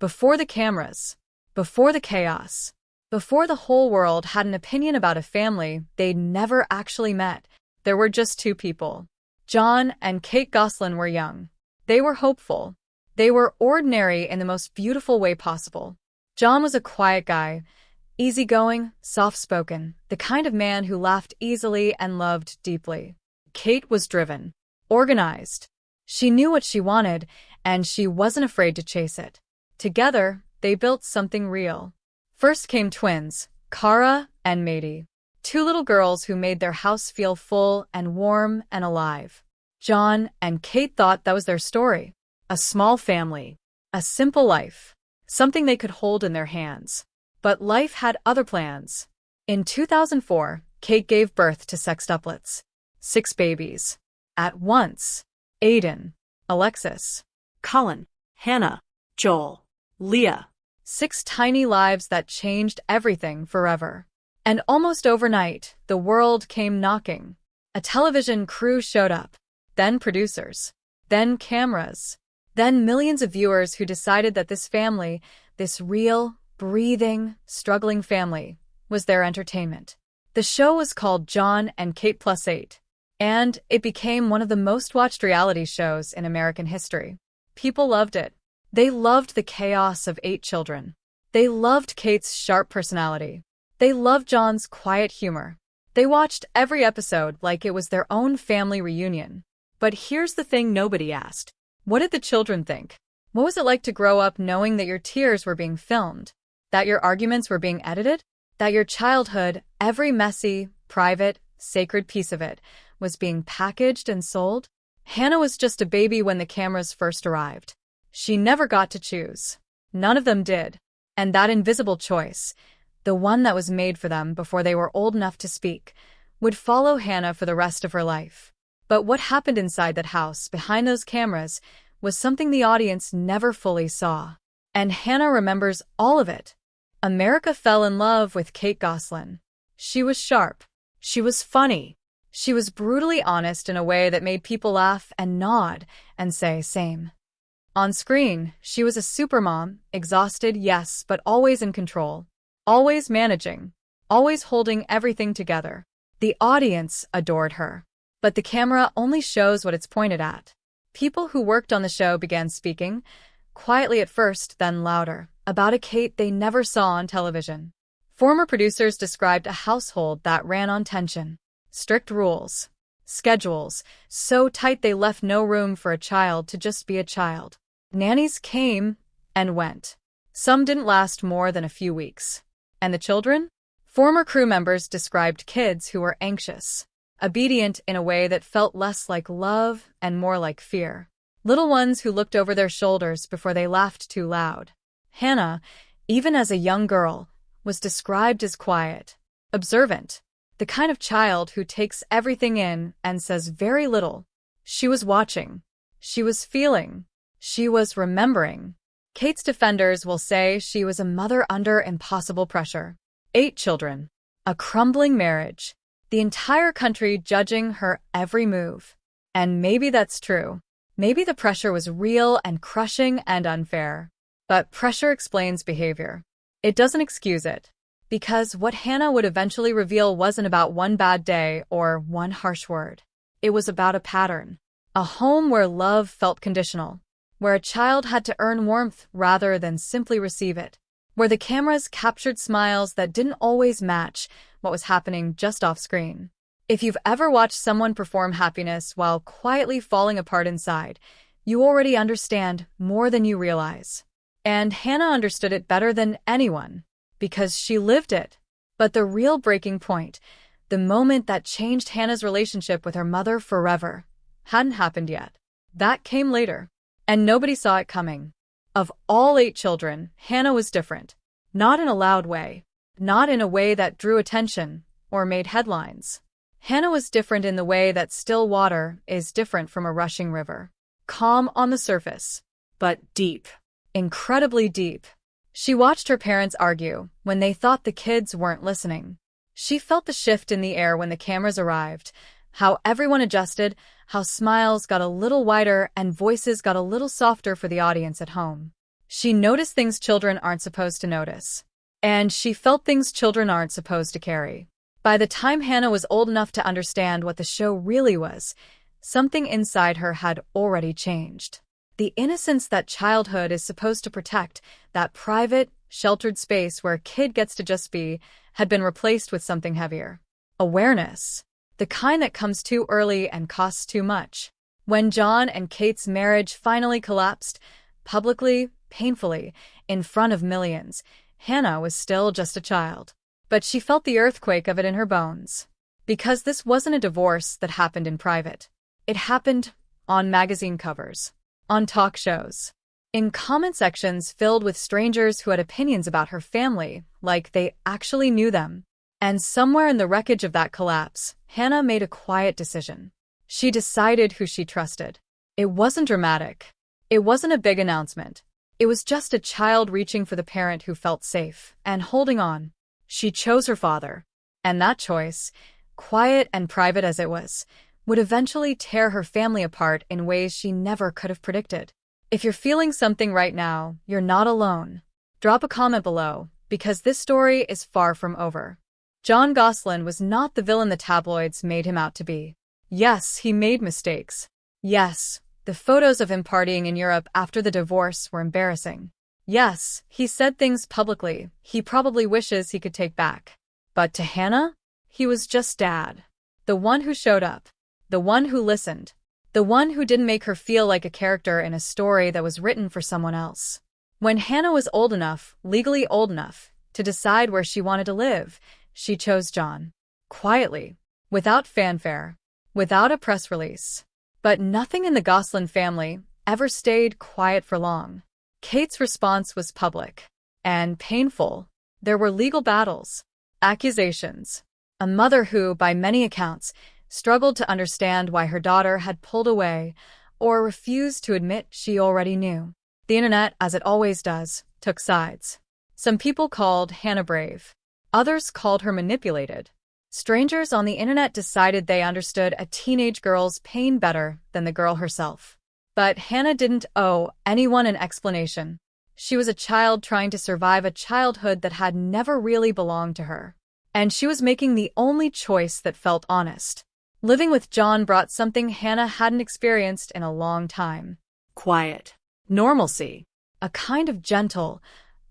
Before the cameras, before the chaos, before the whole world had an opinion about a family they'd never actually met, there were just two people. Jon and Kate Gosselin were young. They were hopeful. They were ordinary in the most beautiful way possible. Jon was a quiet guy, easygoing, soft-spoken, the kind of man who laughed easily and loved deeply. Kate was driven, organized. She knew what she wanted, and she wasn't afraid to chase it. Together, they built something real. First came twins, Kara and Maddie, two little girls who made their house feel full and warm and alive. Jon and Kate thought that was their story. A small family, a simple life, something they could hold in their hands. But life had other plans. In 2004, Kate gave birth to sextuplets. 6 babies. At once. Aiden, Alexis, Colin, Hannah, Joel, Leah. 6 tiny lives that changed everything forever. And almost overnight, the world came knocking. A television crew showed up. Then producers. Then cameras. Then millions of viewers who decided that this family, this real, breathing, struggling family, was their entertainment. The show was called Jon and Kate +8, and it became one of the most watched reality shows in American history. People loved it. They loved the chaos of 8 children. They loved Kate's sharp personality. They loved Jon's quiet humor. They watched every episode like it was their own family reunion. But here's the thing nobody asked. What did the children think? What was it like to grow up knowing that your tears were being filmed? That your arguments were being edited? That your childhood, every messy, private, sacred piece of it, was being packaged and sold? Hannah was just a baby when the cameras first arrived. She never got to choose. None of them did. And that invisible choice, the one that was made for them before they were old enough to speak, would follow Hannah for the rest of her life. But what happened inside that house, behind those cameras, was something the audience never fully saw. And Hannah remembers all of it. America fell in love with Kate Gosselin. She was sharp. She was funny. She was brutally honest in a way that made people laugh and nod and say, same. On screen, she was a supermom, exhausted, yes, but always in control. Always managing. Always holding everything together. The audience adored her. But the camera only shows what it's pointed at. People who worked on the show began speaking, quietly at first, then louder, about a Kate they never saw on television. Former producers described a household that ran on tension. Strict rules. Schedules, so tight they left no room for a child to just be a child. Nannies came and went. Some didn't last more than a few weeks. And the children? Former crew members described kids who were anxious. Obedient in a way that felt less like love and more like fear. Little ones who looked over their shoulders before they laughed too loud. Hannah, even as a young girl, was described as quiet, observant, the kind of child who takes everything in and says very little. She was watching. She was feeling. She was remembering. Kate's defenders will say she was a mother under impossible pressure. 8 children. A crumbling marriage. The entire country judging her every move. And maybe that's true. Maybe the pressure was real and crushing and unfair. But pressure explains behavior. It doesn't excuse it. Because what Hannah would eventually reveal wasn't about one bad day or one harsh word. It was about a pattern. A home where love felt conditional. Where a child had to earn warmth rather than simply receive it. Where the cameras captured smiles that didn't always match what was happening just off screen. If you've ever watched someone perform happiness while quietly falling apart inside, you already understand more than you realize. And Hannah understood it better than anyone, because she lived it. But the real breaking point, the moment that changed Hannah's relationship with her mother forever, hadn't happened yet. That came later, and nobody saw it coming. Of all 8 children, Hannah was different. Not in a loud way. Not in a way that drew attention or made headlines. Hannah was different in the way that still water is different from a rushing river. Calm on the surface, but deep. Incredibly deep. She watched her parents argue when they thought the kids weren't listening. She felt the shift in the air when the cameras arrived, how everyone adjusted, how smiles got a little wider and voices got a little softer for the audience at home. She noticed things children aren't supposed to notice. And she felt things children aren't supposed to carry. By the time Hannah was old enough to understand what the show really was, something inside her had already changed. The innocence that childhood is supposed to protect, that private, sheltered space where a kid gets to just be, had been replaced with something heavier. Awareness. The kind that comes too early and costs too much. When Jon and Kate's marriage finally collapsed, publicly, painfully, in front of millions, Hannah was still just a child. But she felt the earthquake of it in her bones. Because this wasn't a divorce that happened in private. It happened on magazine covers, on talk shows, in comment sections filled with strangers who had opinions about her family, like they actually knew them. And somewhere in the wreckage of that collapse, Hannah made a quiet decision. She decided who she trusted. It wasn't dramatic. It wasn't a big announcement. It was just a child reaching for the parent who felt safe and holding on. She chose her father. And that choice, quiet and private as it was, would eventually tear her family apart in ways she never could have predicted. If you're feeling something right now, you're not alone. Drop a comment below, because this story is far from over. Jon Gosselin was not the villain the tabloids made him out to be. Yes, he made mistakes. Yes, the photos of him partying in Europe after the divorce were embarrassing. Yes, he said things publicly he probably wishes he could take back. But to Hannah, he was just dad. The one who showed up. The one who listened. The one who didn't make her feel like a character in a story that was written for someone else. When Hannah was old enough, legally old enough, to decide where she wanted to live, she chose Jon. Quietly. Without fanfare. Without a press release. But nothing in the Gosselin family ever stayed quiet for long. Kate's response was public. And painful. There were legal battles. Accusations. A mother who, by many accounts, struggled to understand why her daughter had pulled away or refused to admit she already knew. The internet, as it always does, took sides. Some people called Hannah brave. Others called her manipulated. Strangers on the internet decided they understood a teenage girl's pain better than the girl herself. But Hannah didn't owe anyone an explanation. She was a child trying to survive a childhood that had never really belonged to her. And she was making the only choice that felt honest. Living with Jon brought something Hannah hadn't experienced in a long time. Quiet. Normalcy. A kind of gentle,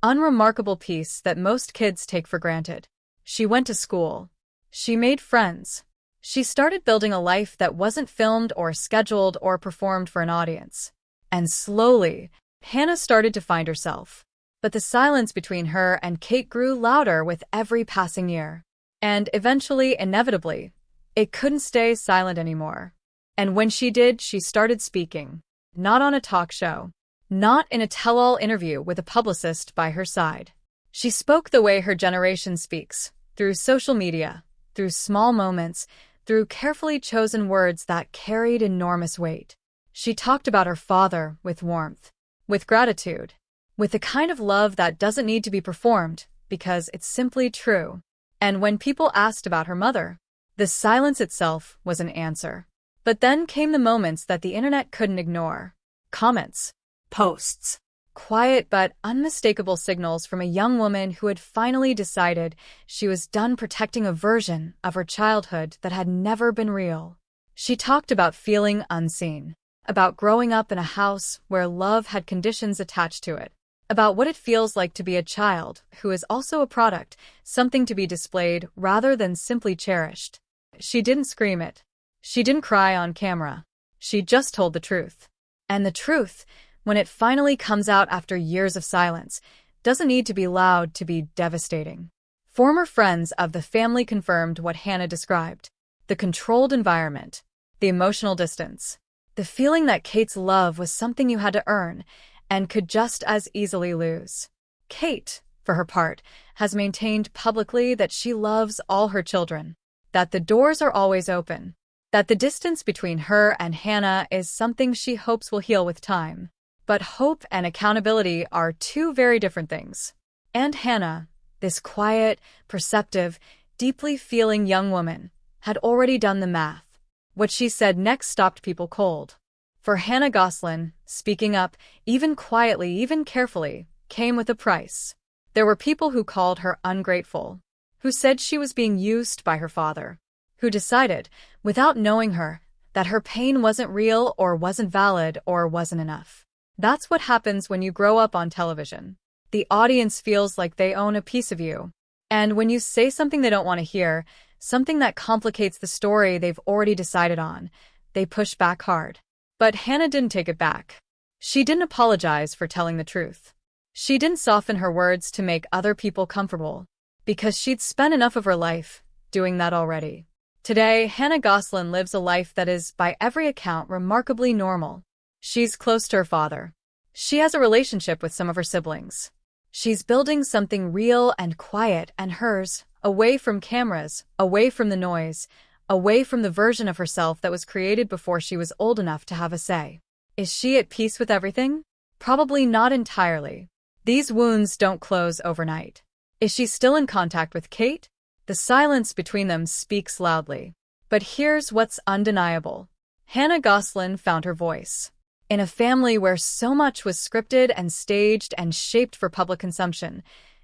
unremarkable peace that most kids take for granted. She went to school. She made friends. She started building a life that wasn't filmed or scheduled or performed for an audience. And slowly, Hannah started to find herself. But the silence between her and Kate grew louder with every passing year. And eventually, inevitably, it couldn't stay silent anymore. And when she did, she started speaking. Not on a talk show. Not in a tell-all interview with a publicist by her side. She spoke the way her generation speaks, through social media, through small moments, through carefully chosen words that carried enormous weight. She talked about her father with warmth, with gratitude, with the kind of love that doesn't need to be performed because it's simply true. And when people asked about her mother, the silence itself was an answer. But then came the moments that the internet couldn't ignore. Comments. Posts. Quiet but unmistakable signals from a young woman who had finally decided she was done protecting a version of her childhood that had never been real. She talked about feeling unseen, about growing up in a house where love had conditions attached to it, about what it feels like to be a child who is also a product, something to be displayed rather than simply cherished. She didn't scream it. She didn't cry on camera. She just told the truth. And the truth, when it finally comes out after years of silence, doesn't need to be loud to be devastating. Former friends of the family confirmed what Hannah described: the controlled environment, the emotional distance, the feeling that Kate's love was something you had to earn and could just as easily lose. Kate, for her part, has maintained publicly that she loves all her children, that the doors are always open, that the distance between her and Hannah is something she hopes will heal with time. But hope and accountability are two very different things. And Hannah, this quiet, perceptive, deeply feeling young woman, had already done the math. What she said next stopped people cold. For Hannah Gosselin, speaking up, even quietly, even carefully, came with a price. There were people who called her ungrateful, who said she was being used by her father, who decided, without knowing her, that her pain wasn't real or wasn't valid or wasn't enough. That's what happens when you grow up on television. The audience feels like they own a piece of you. And when you say something they don't want to hear, something that complicates the story they've already decided on, they push back hard. But Hannah didn't take it back. She didn't apologize for telling the truth. She didn't soften her words to make other people comfortable, because she'd spent enough of her life doing that already. Today, Hannah Gosselin lives a life that is, by every account, remarkably normal. She's close to her father. She has a relationship with some of her siblings. She's building something real and quiet and hers, away from cameras, away from the noise, away from the version of herself that was created before she was old enough to have a say. Is she at peace with everything? Probably not entirely. These wounds don't close overnight. Is she still in contact with Kate? The silence between them speaks loudly. But here's what's undeniable. Hannah Gosselin found her voice. In a family where so much was scripted and staged and shaped for public consumption,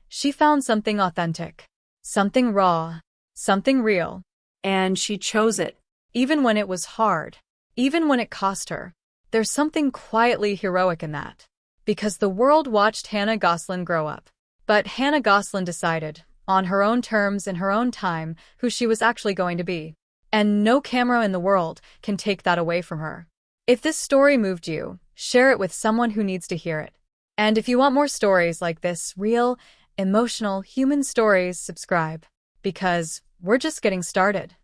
she found something authentic, something raw, something real. And she chose it. Even when it was hard, even when it cost her. There's something quietly heroic in that. Because the world watched Hannah Gosselin grow up. But Hannah Gosselin decided, on her own terms in her own time, who she was actually going to be. And no camera in the world can take that away from her. If this story moved you, share it with someone who needs to hear it. And if you want more stories like this, real, emotional, human stories, subscribe. Because we're just getting started.